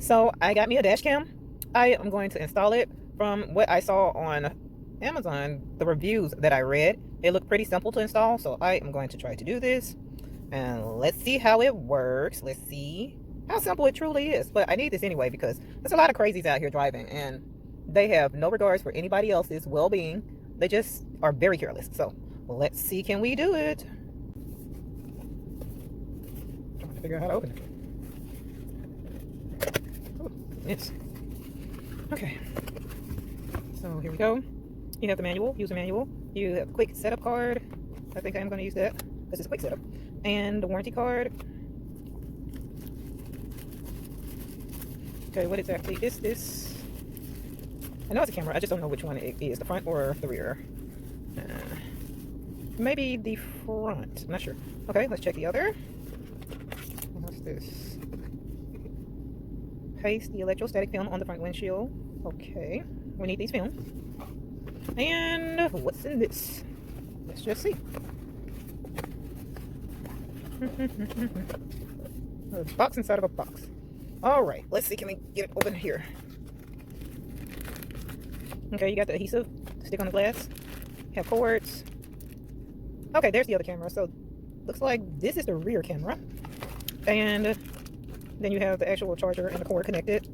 So I got me a dash cam. I am going to install it. From what I saw on Amazon, the reviews that I read, it looked pretty simple to install. So I am going to try to do this. And let's see how it works. Let's see how simple it truly is. But I need this anyway because there's a lot of crazies out here driving. And they have no regards for anybody else's well-being. They just are very careless. So let's see, can we do it? I'm trying to figure out how to open it. Yes. Okay. So here we go. You have the manual, user manual. You have a quick setup card. I think I am going to use that. This is quick setup. And the warranty card. Okay, what exactly is this? I know it's a camera. I just don't know which one it is, the front or the rear. Maybe the front. I'm not sure. Okay, let's check the other. What's this? Paste the electrostatic film on the front windshield. Okay, we need these films. And what's in this? Let's just see. A box inside of a box. All right, let's see. Can we get it open here? Okay, you got the adhesive stick on the glass. Have cords. Okay, there's the other camera. So looks like this is the rear camera. And then you have the actual charger and the cord connected.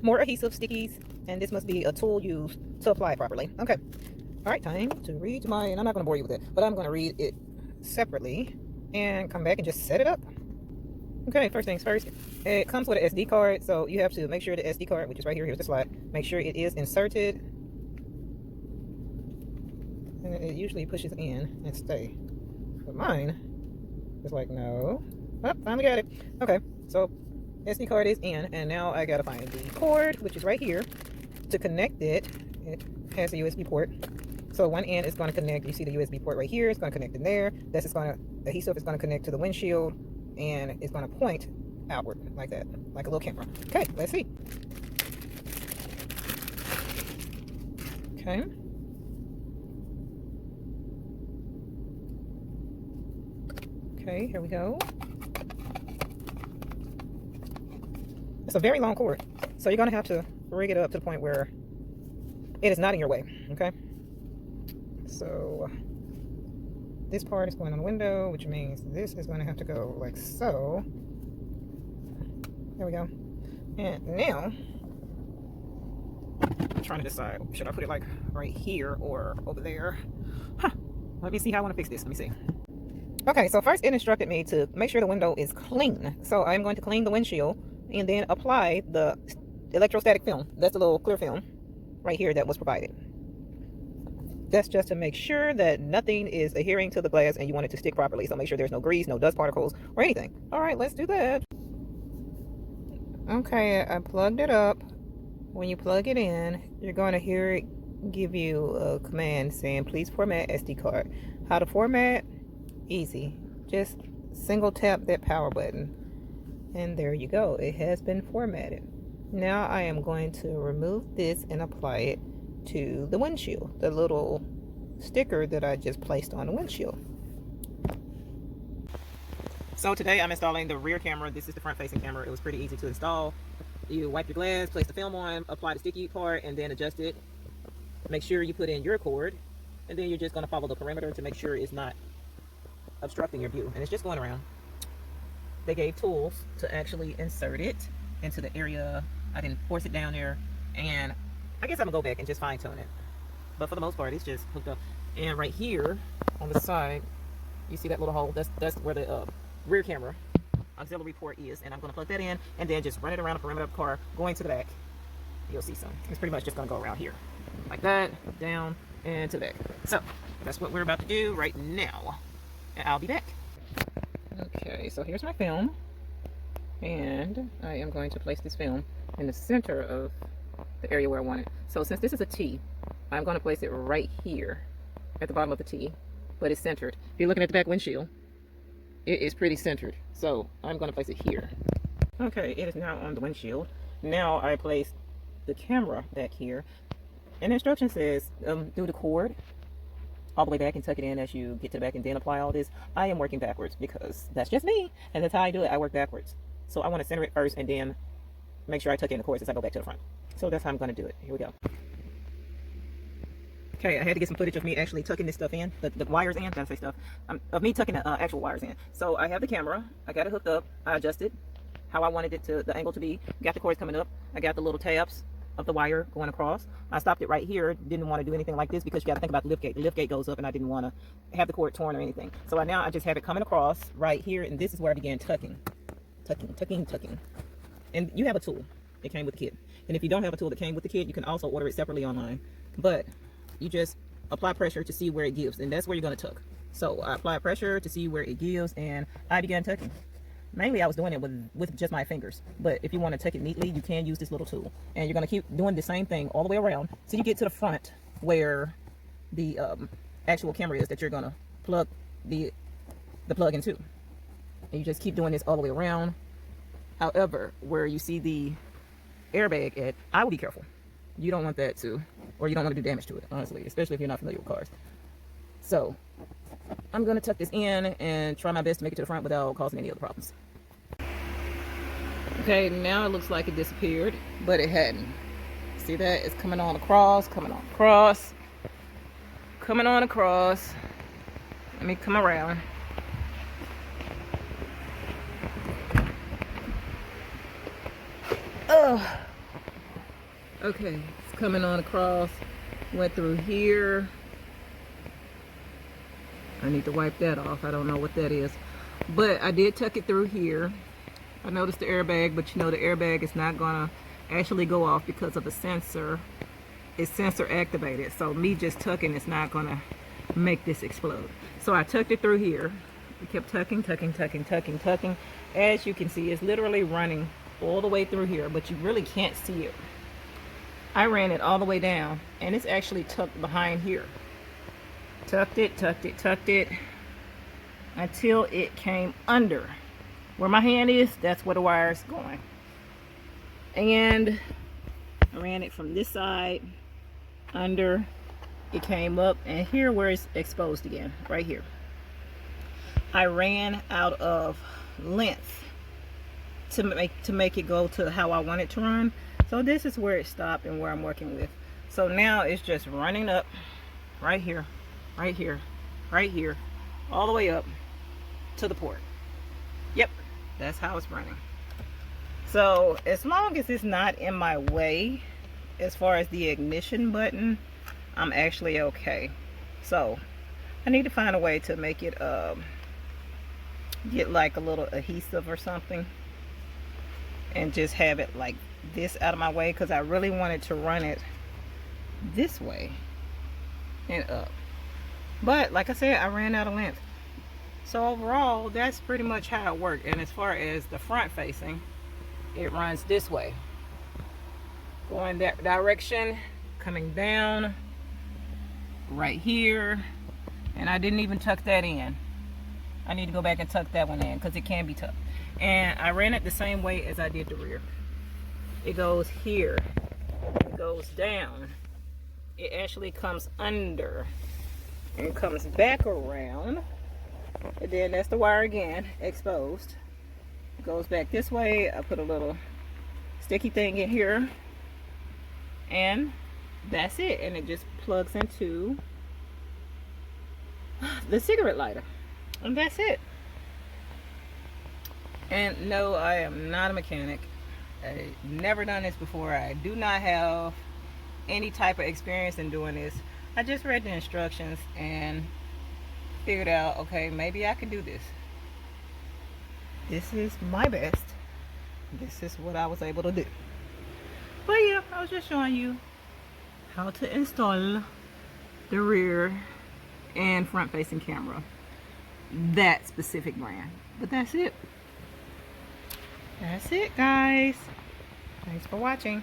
More adhesive stickies, and this must be a tool used to apply it properly. Okay. All right, time to read my, and I'm not going to bore you with it, but I'm going to read it separately and come back and just set it up. Okay, first things first, it comes with an SD card, so you have to make sure the SD card, which is right here, here's the slide, make sure it is inserted. And it usually pushes in and stay. But mine is like, no. Oh, finally got it. Okay, so SD card is in, and now I gotta find the cord, which is right here, to connect it. It has a USB port. So one end is going to connect, you see the USB port right here, it's going to connect in there. This is going to, the adhesive is going to connect to the windshield, and it's going to point outward like that, like a little camera. Okay, let's see. Okay. Okay, here we go. It's a very long cord, so you're going to have to rig it up to the point where it is not in your way, okay? So this part is going on the window, which means this is going to have to go like so. There we go. And now, I'm trying to decide, should I put it like right here or over there? Huh. Let me see how I want to fix this. Let me see. Okay, so first it instructed me to make sure the window is clean. So I'm going to clean the windshield and then apply the electrostatic film. That's the little clear film right here that was provided. That's just to make sure that nothing is adhering to the glass and you want it to stick properly. So make sure there's no grease, no dust particles, or anything. All right, let's do that. Okay, I plugged it up. When you plug it in, you're going to hear it give you a command saying, please format SD card. How to format? Easy. Just single tap that power button. And there you go. It has been formatted. Now I am going to remove this and apply it to the windshield, the little sticker that I just placed on the windshield. So today I'm installing the rear camera. This is the front facing camera. It was pretty easy to install. You wipe your glass, place the film on, apply the sticky part, and then adjust it. Make sure you put in your cord, and then you're just going to follow the perimeter to make sure it's not obstructing your view, and it's just going around. They gave tools to actually insert it into the area. I didn't force it down there, and I guess I'm gonna go back and just fine tune it, but for the most part it's just hooked up. And right here on the side you see that little hole, that's where the rear camera auxiliary port is, and I'm going to plug that in and then just run it around the perimeter of the car going to the back. You'll see some, it's pretty much just going to go around here like that, down and to the back. So that's what we're about to do right now, and I'll be back. Okay, so here's my film, and I am going to place this film in the center of the area where I want it. So since this is a T, I'm going to place it right here at the bottom of the T, but it's centered. If you're looking at the back windshield, it is pretty centered. So I'm going to place it here. Okay, it is now on the windshield. Now I place the camera back here, and the instruction says do the cord all the way back and tuck it in as you get to the back and then apply all this. I am working backwards because that's just me, and that's how I do it. I work backwards. So I want to center it first and then make sure I tuck in the cords as I go back to the front. So that's how I'm going to do it. Here we go. Okay, I had to get some footage of me actually tucking this stuff in, the wires in, did I say stuff? Of me tucking the actual wires in. So I have the camera, I got it hooked up, I adjusted how I wanted it to, the angle to be, got the cords coming up, I got the little tabs of the wire going across. I stopped it right here, didn't want to do anything like this because you got to think about the lift gate. The lift gate goes up and I didn't want to have the cord torn or anything. So now I just have it coming across right here, and this is where I began tucking. And you have a tool, it came with the kit. And if you don't have a tool that came with the kit, you can also order it separately online. But you just apply pressure to see where it gives, and that's where you're going to tuck. So I applied pressure to see where it gives, and I began tucking. Mainly I was doing it with just my fingers, but if you want to tuck it neatly, you can use this little tool. And you're going to keep doing the same thing all the way around so you get to the front where the actual camera is that you're going to plug the plug into. And you just keep doing this all the way around. However, where you see the airbag at, I would be careful. You don't want that to, or you don't want to do damage to it, honestly, especially if you're not familiar with cars. So I'm going to tuck this in and try my best to make it to the front without causing any other problems. Okay, now it looks like it disappeared, but it hadn't. See that? It's coming on across, coming on across, coming on across. Let me come around. Oh, okay, it's coming on across, went through here. I need to wipe that off. I don't know what that is, but I did tuck it through here. I noticed the airbag, but you know the airbag is not gonna actually go off because of the sensor. It's sensor activated, so me just tucking is not gonna make this explode. So I tucked it through here. We kept tucking. As you can see, it's literally running all the way through here, but you really can't see it. I ran it all the way down, and it's actually tucked behind here. Tucked it until it came under where my hand is. That's where the wire is going, and I ran it from this side under. It came up, and here where it's exposed again, right here. I ran out of length to make it go to how I want it to run. So this is where it stopped and where I'm working with. So now it's just running up right here, all the way up to the port. Yep, that's how it's running. So as long as it's not in my way as far as the ignition button, I'm actually okay. So I need to find a way to make it get like a little adhesive or something, and just have it like this out of my way, because I really wanted to run it this way and up. But like I said, I ran out of length. So overall, that's pretty much how it worked. And as far as the front facing, it runs this way, going that direction, coming down right here. And I didn't even tuck that in. I need to go back and tuck that one in because it can be tucked. And I ran it the same way as I did the rear. It goes here, it goes down, it actually comes under and comes back around, and then that's the wire again, exposed. It goes back this way. I put a little sticky thing in here, and that's it. And it just plugs into the cigarette lighter, and that's it. And no, I am not a mechanic. I've never done this before. I do not have any type of experience in doing this. I just read the instructions and figured out, okay, maybe I can do this. This is my best. This is what I was able to do. But yeah, I was just showing you how to install the rear and front facing camera, that specific brand. But that's it. That's it, guys. Thanks for watching.